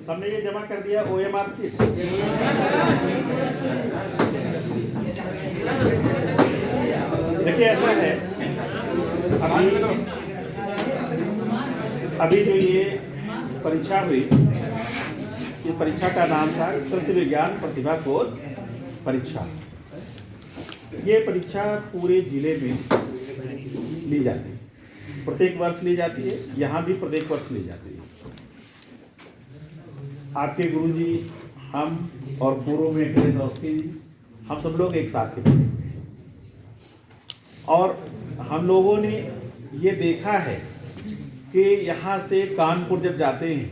सबने ये जमा कर दिया OMR सीट। देखिए ऐसा है, अभी जो ये परीक्षा हुई, इस परीक्षा का नाम था कृषि विज्ञान प्रतिभा खोज परीक्षा। ये परीक्षा पूरे जिले में ली जाती है, प्रत्येक वर्ष ली जाती है, यहाँ भी प्रत्येक वर्ष ली जाती है। आपके गुरुजी, हम और पूर्व में मेरे दोस्ती, हम सब लोग एक साथ के थे और हम लोगों ने ये देखा है कि यहाँ से कानपुर जब जाते हैं,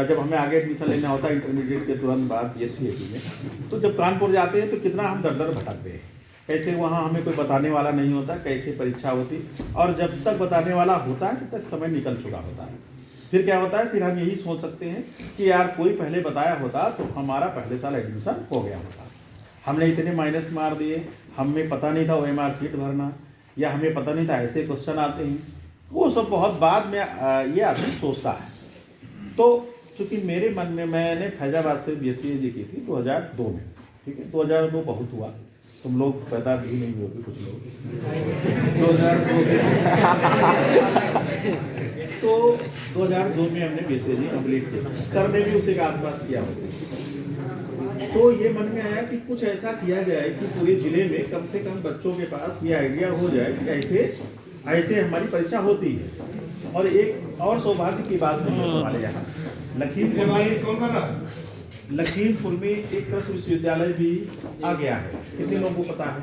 जब हमें आगे एडमिशन लेना होता है इंटरमीडिएट के तुरंत बाद SCAT में, तो जब कानपुर जाते हैं तो कितना हम दर दर भटकते हैं, कैसे वहाँ हमें कोई बताने वाला नहीं होता, कैसे परीक्षा होती, और जब तक बताने वाला होता है तब तक समय निकल चुका होता है। फिर क्या होता है, फिर हम यही सोच सकते हैं कि यार कोई पहले बताया होता तो हमारा पहले साल एडमिशन हो गया होता। हमने इतने माइनस मार दिए, हमें पता नहीं था OMR सीट भरना, या हमें पता नहीं था ऐसे क्वेश्चन आते हैं, वो सब बहुत बाद में ये आदमी सोचता है। तो चूँकि मेरे मन में, मैंने फैजाबाद से BSc की थी 2002 में, ठीक है, 2002 बहुत हुआ, तुम लोग पैदा भी नहीं हुए कुछ लोग 2002 तो 2002 में हमने BSc कंप्लीट किया, सर ने भी उसी के आसपास किया होगा। तो ये मन में आया कि कुछ ऐसा किया जाए कि पूरे जिले में कम से कम बच्चों के पास ये आइडिया हो जाए कि ऐसे हमारी परीक्षा होती है। और एक और सौभाग्य की बात है हमारे यहाँ लखीमपुर में एक कृषि विश्वविद्यालय भी आ गया है। कितने लोगों को पता है?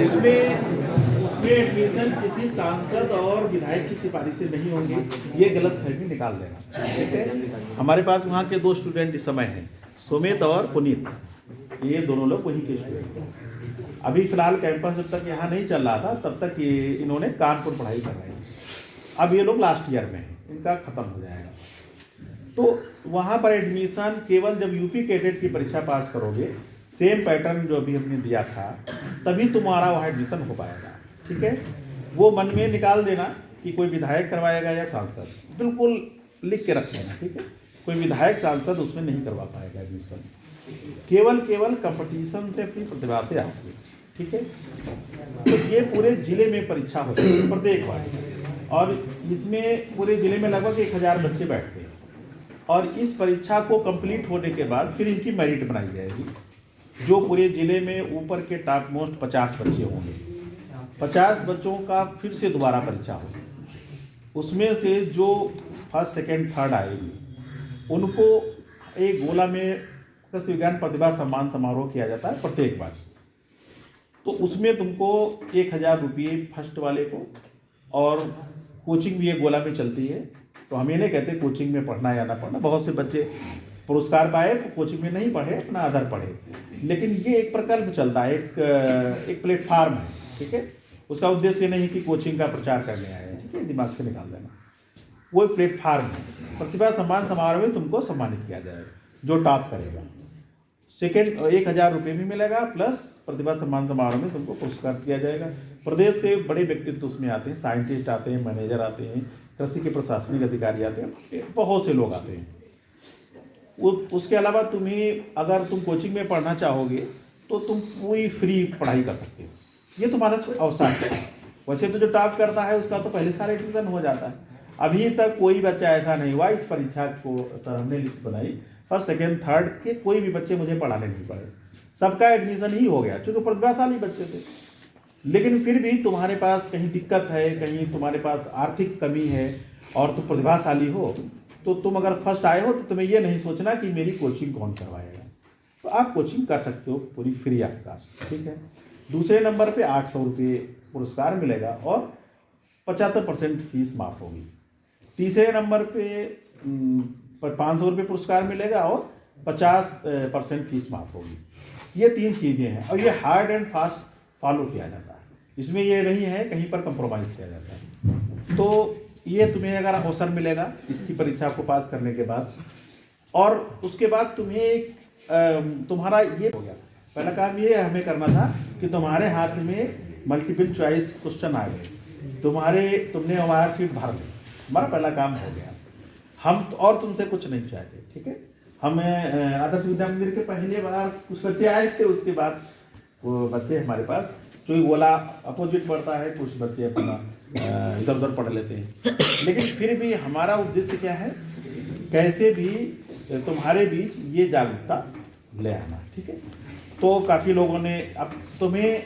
उसमें एडमिशन किसी सांसद और विधायक की सिफारिश से नहीं होंगे, ये गलतफहमी निकाल देना, ठीक है। हमारे पास वहाँ के 2 स्टूडेंट इस समय हैं, सुमित और पुनीत, ये दोनों लोग वहीं के स्टूडेंट हैं। अभी फिलहाल कैंपस जब तक यहाँ नहीं चल रहा था तब तक ये इन्होंने कानपुर पढ़ाई कर रहे हैं। अब ये लोग लास्ट ईयर में हैं, इनका खत्म हो जाएगा। तो वहाँ पर एडमिशन केवल जब यूपी कैडेट की परीक्षा पास करोगे, सेम पैटर्न जो अभी हमने दिया था, तभी तुम्हारा वहाँ एडमिशन हो पाएगा, ठीक है। वो मन में निकाल देना कि कोई विधायक करवाएगा या सांसद, बिल्कुल लिख के रख देना, ठीक है। कोई विधायक सांसद उसमें नहीं करवा पाएगा एडमिशन, केवल कंपटीशन से अपनी प्रतिभा से आओगे, ठीक है। तो ये पूरे जिले में परीक्षा होती है प्रत्येक बार, और इसमें पूरे जिले में लगभग 1000 बच्चे बैठते हैं। और इस परीक्षा को कंप्लीट होने के बाद फिर इनकी मेरिट बनाई जाएगी, जो पूरे जिले में ऊपर के टॉप मोस्ट 50 बच्चे होंगे। 50 बच्चों का फिर से दोबारा परीक्षा होगी, उसमें से जो फर्स्ट सेकेंड थर्ड आएगी उनको एक गोला में कृषि विज्ञान प्रतिभा सम्मान समारोह किया जाता है प्रत्येक वर्ष। तो उसमें तुमको 1000 रुपये फर्स्ट वाले को, और कोचिंग भी एक गोला में चलती है। तो हम ये नहीं कहते कोचिंग में पढ़ना या ना पढ़ना, बहुत से बच्चे पुरस्कार पाए तो कोचिंग में नहीं पढ़े, अपना अदर पढ़े, लेकिन ये एक प्रकल्प चलता है, एक प्लेटफार्म है, ठीक है। उसका उद्देश्य नहीं कि कोचिंग का प्रचार करने आए हैं, ठीक है, दिमाग से निकाल देना। वो एक प्लेटफार्म है, प्रतिभा सम्मान समारोह में तुमको सम्मानित किया जाएगा जो टॉप करेगा। सेकेंड 1000 रुपये भी मिलेगा, प्लस प्रतिभा सम्मान समारोह में तुमको पुरस्कार दिया जाएगा। प्रदेश से बड़े व्यक्तित्व उसमें आते हैं, साइंटिस्ट आते हैं, मैनेजर आते हैं, कृषि के प्रशासनिक अधिकारी आते हैं, बहुत से लोग आते हैं। उसके अलावा तुम्हें अगर तुम कोचिंग में पढ़ना चाहोगे तो तुम पूरी फ्री पढ़ाई कर सकते हो, ये तुम्हारा अवसर है। वैसे तो जो टॉप करता है उसका तो पहले सारा एडमिशन हो जाता है, अभी तक कोई बच्चा ऐसा नहीं हुआ इस परीक्षा को, सर हमने लिस्ट बनाई, फर्स्ट सेकेंड थर्ड के कोई भी बच्चे मुझे पढ़ाने नहीं पड़े, सबका एडमिशन ही हो गया, चूँकि प्रतिभाशाली बच्चे थे। लेकिन फिर भी तुम्हारे पास कहीं दिक्कत है, कहीं तुम्हारे पास आर्थिक कमी है और तुम प्रतिभाशाली हो, तो तुम अगर फर्स्ट आए हो तो तुम्हें ये नहीं सोचना कि मेरी कोचिंग कौन करवाएगा, तो आप कोचिंग कर सकते हो पूरी फ्री ऑफ कास्ट, ठीक है। दूसरे नंबर पे 800 रुपये पुरस्कार मिलेगा और 75% फीस माफ़ होगी। तीसरे नंबर पे 500 रुपये पुरस्कार मिलेगा और 50% फीस माफ़ होगी। ये 3 चीज़ें हैं और ये हार्ड एंड फास्ट फॉलो किया जाता है, इसमें ये नहीं है कहीं पर कंप्रोमाइज़ किया जाता है। तो ये तुम्हें अगर अवसर मिलेगा इसकी परीक्षा को पास करने के बाद, और उसके बाद तुम्हें तुम्हारा ये हो गया, पहला काम ये हमें करना था कि तुम्हारे हाथ में मल्टीपल चॉइस क्वेश्चन आ गए, तुमने हमारा सीट भर ली, हमारा पहला काम हो गया। हम और तुमसे कुछ नहीं चाहते, ठीक है। हमें आदर्श विद्या मंदिर के पहले बार कुछ बच्चे आए थे, उसके बाद वो बच्चे हमारे पास जो गोला अपोजिट पढ़ता है, कुछ बच्चे अपना इधर उधर पढ़ लेते हैं, लेकिन फिर भी हमारा उद्देश्य क्या है, कैसे भी तुम्हारे बीच ये जागरूकता ले आना, ठीक है। तो काफ़ी लोगों ने, अब तुम्हें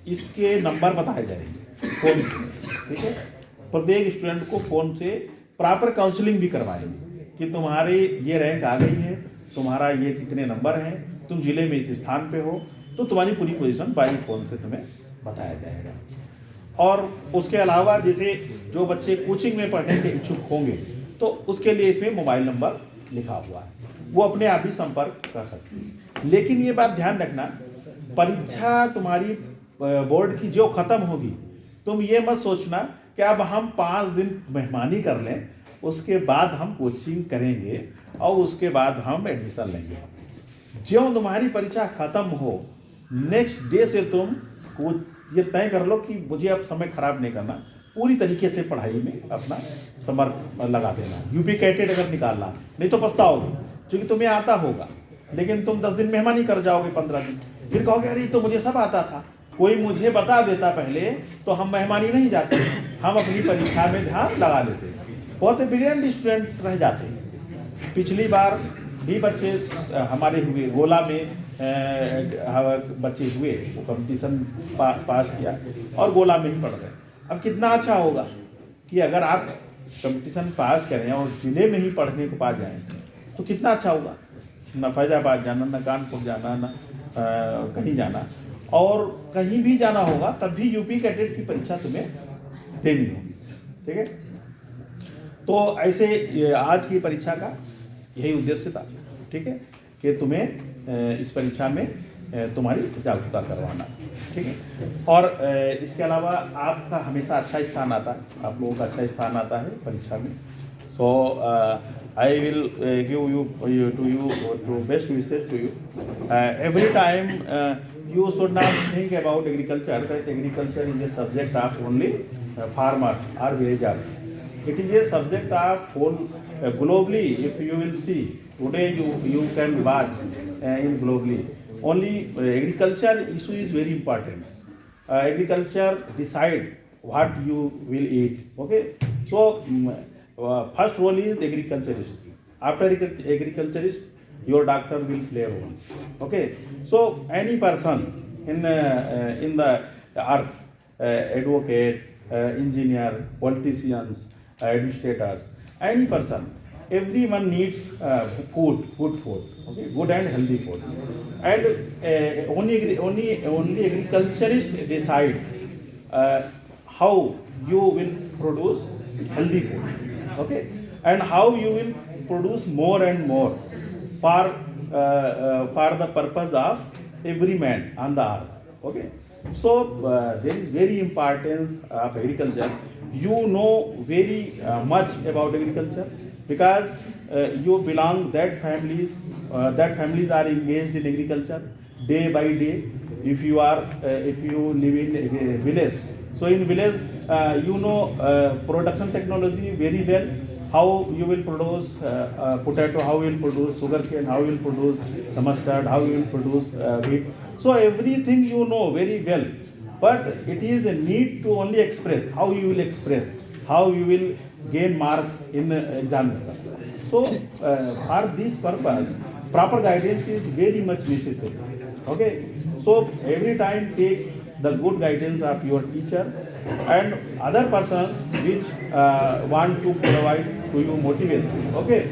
इसके नंबर बताए जाएंगे फ़ोन से, ठीक है। प्रत्येक स्टूडेंट को फ़ोन से प्रॉपर काउंसलिंग भी करवाएंगे कि तुम्हारे ये रैंक आ गई है, तुम्हारा ये कितने नंबर हैं, तुम जिले में इस स्थान पे हो, तो तुम्हारी पूरी पोजीशन बाई फ़ोन से तुम्हें बताया जाएगा। और उसके अलावा जैसे जो बच्चे कोचिंग में पढ़ने के इच्छुक होंगे तो उसके लिए इसमें मोबाइल नंबर लिखा हुआ है, वो अपने आप ही संपर्क कर सकते हैं। लेकिन ये बात ध्यान रखना, परीक्षा तुम्हारी बोर्ड की जो ख़त्म होगी, तुम ये मत सोचना कि अब हम 5 दिन मेहमानी कर लें, उसके बाद हम कोचिंग करेंगे और उसके बाद हम एडमिशन लेंगे। जो तुम्हारी परीक्षा ख़त्म हो, नेक्स्ट डे से तुम ये तय कर लो कि मुझे अब समय खराब नहीं करना, पूरी तरीके से पढ़ाई में अपना समय लगा देना। यूपी कैटेड अगर निकालना, नहीं तो पछताओगे, क्योंकि तुम्हें आता होगा, लेकिन तुम 10 दिन मेहमानी कर जाओगे, 15 दिन, फिर कहोगे अरे तो मुझे सब आता था, कोई मुझे बता देता पहले तो हम मेहमानी नहीं जाते, हम अपनी परीक्षा में ध्यान लगा लेते, बहुत ब्रिलियंट स्टूडेंट रह जाते हैं। पिछली बार भी बच्चे हमारे हुए, गोला में बच्चे हुए, वो कंपटीशन पास किया और गोला में ही पढ़ गए। अब कितना अच्छा होगा कि अगर आप कंपटीशन पास करें और जिले में ही पढ़ने को पा जाएं, तो कितना अच्छा होगा। न फैजाबाद जाना, न कानपुर जाना, न कहीं जाना, और कहीं भी जाना होगा तब भी यूपी कैडेट की परीक्षा तुम्हें देनी होगी, ठीक है। तो ऐसे आज की परीक्षा का यही उद्देश्य था, ठीक है, कि तुम्हें इस परीक्षा में तुम्हारी जागरूकता करवाना, ठीक है। और इसके अलावा आपका हमेशा अच्छा स्थान आता है, आप लोगों का अच्छा स्थान आता है परीक्षा में। So I will give you two best wishes to you. Every time you should not think about agriculture, that agriculture is a subject of only farmers or villagers. It is a subject of whole globally. If you will see today, you can watch in globally. Only agriculture issue is very important. Agriculture decide what you will eat. Okay, so first role is agriculturist. After agriculturist, your doctor will play a role. Okay, so any person in the earth, advocate, engineer, politicians, administrators, any person, everyone needs food. Okay, good and healthy food, and only agriculturist decide how you will produce healthy food. Okay, and how you will produce more and more for the purpose of every man on the earth. Okay, so there is very importance of agriculture. You know very much about agriculture because you belong that families are engaged in agriculture day by day. If you live in a village, so in village you know production technology very well. How you will produce potato, how you will produce sugarcane, how you will produce the mustard, how you will produce wheat. So everything you know very well, but it is a need to only express, how you will express, how you will gain marks in examination. So for this purpose, proper guidance is very much necessary. Okay, so every time take the good guidance of your teacher and other person which want to provide to you motivation. Okay,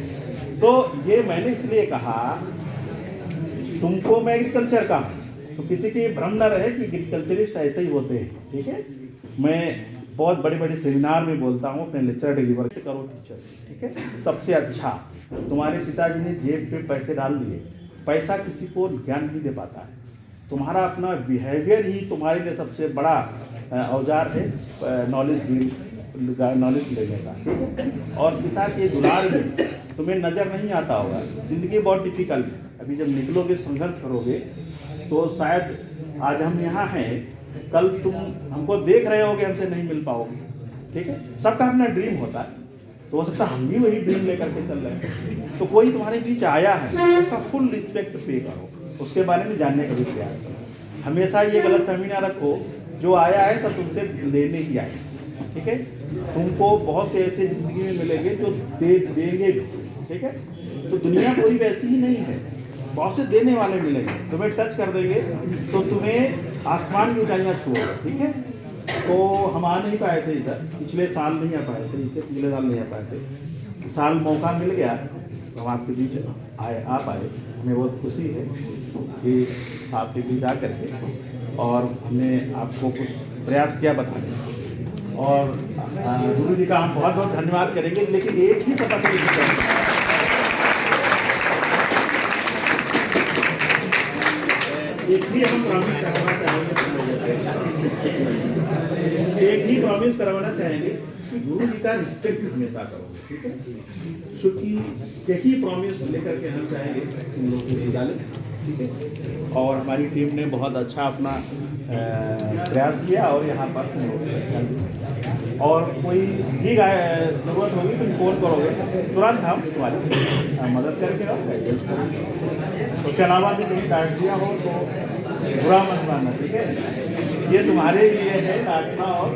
तो ये मैंने इसलिए कहा तुमको मैं agriculture का तो किसी की भ्रम न रहे कि एग्रीकल्चरिस्ट ऐसे ही होते हैं, ठीक है। मैं बहुत बड़े बड़े सेमिनार में बोलता हूँ, अपने लेक्चर डिलीवर करो टीचर, ठीक है। सबसे अच्छा, तुम्हारे पिताजी ने जेब पे पैसे डाल दिए, पैसा किसी को ज्ञान नहीं दे पाता है, तुम्हारा अपना बिहेवियर ही तुम्हारे लिए सबसे बड़ा औजार है नॉलेज लेने का, ठीक है। और पिता के दुलार में तुम्हें नज़र नहीं आता होगा, ज़िंदगी बहुत डिफिकल्ट है। अभी जब निकलोगे, संघर्ष करोगे, तो शायद आज हम यहाँ हैं, कल तुम हमको देख रहे होगे, हमसे नहीं मिल पाओगे, ठीक है। सबका अपना ड्रीम होता है, तो हो सकता है हम भी वही ड्रीम लेकर के चल रहे हैं। तो कोई तुम्हारे बीच आया है, उसका फुल रिस्पेक्ट पे करो, उसके बारे में जानने का भी प्रयास करो। हमेशा ये गलत फहमी ना रखो जो आया है सब तुमसे लेने ही आए, ठीक है। तुमको बहुत से ऐसे जिंदगी में मिलेंगे जो देंगे भी, ठीक है। तो दुनिया कोई वैसी ही नहीं है, बहुत से देने वाले मिलेंगे, तुम्हें टच कर देंगे तो तुम्हें आसमान की ऊंचाइयाँ छुओगे, ठीक है। तो हम आ नहीं पाए थे इधर, पिछले साल नहीं आ पाए थे, इससे पिछले साल नहीं आ पाए थे, साल मौका मिल गया तो हम आपके बीच आ पाए। हमें बहुत खुशी है कि आपके बीच आ करके और हमने आपको कुछ प्रयास किया बताने, और गुरु जी का हम बहुत बहुत धन्यवाद करेंगे। लेकिन एक ही पता चलिए, एक ही हम प्रॉमिस करवाना चाहेंगे, एक ही प्रॉमिस करवाना चाहेंगे कि गुरु जी का रिस्पेक्ट हमेशा करोगे, ठीक है। क्योंकि एक ही प्रॉमिस लेकर के हम चाहेंगे तुम लोग को डालें, ठीक है। और हमारी टीम ने बहुत अच्छा अपना प्रयास किया और यहाँ पर तुम लोग, और कोई भी जरूरत होगी तुम फोन करोगे, तुरंत हम तुम्हारी मदद करके और गाइडेंस करेंगे। उसके अलावा भी कहीं डांट दिया हो तो बुरा मत मानना, ठीक है। ये तुम्हारे लिए है डांटना और